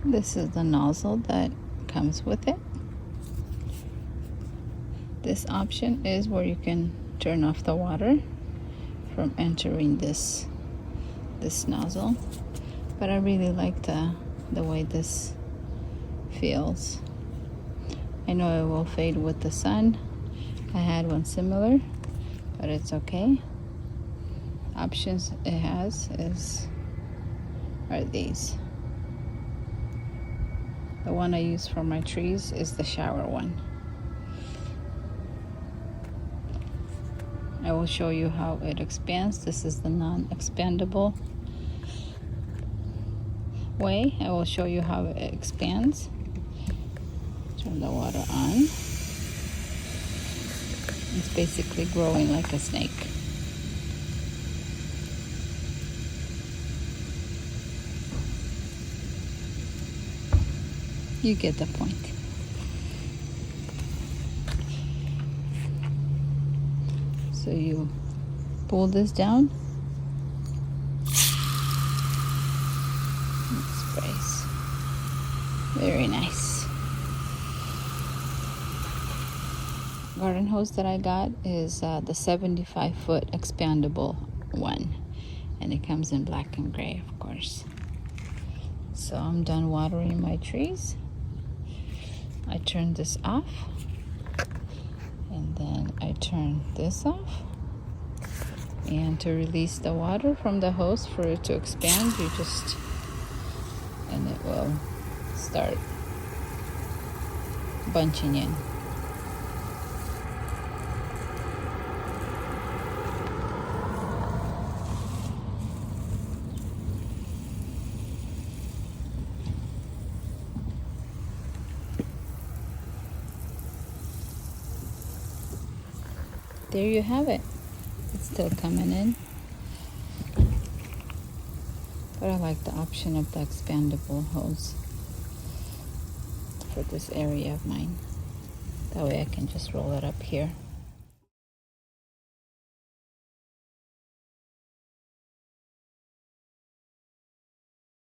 This is the nozzle that comes with it. This option is where you can turn off the water from entering this nozzle, but I really like the way this feels. I know it will fade with the sun. I had one similar, but it's okay. Options it has are these. The one I use for my trees is the shower one. I will show you how it expands. This is the non-expandable way. I will show you how it expands. Turn the water on. It's basically growing like a snake. You get the point. So you pull this down. It sprays. Very nice. Garden hose that I got is the 75-foot expandable one. And it comes in black and gray, of course. So I'm done watering my trees. I turn this off, and then I turn this off. And to release the water from the hose for it to expand, and it will start bunching in. There you have it. It's still coming in. But I like the option of the expandable hose for this area of mine. That way I can just roll it up here.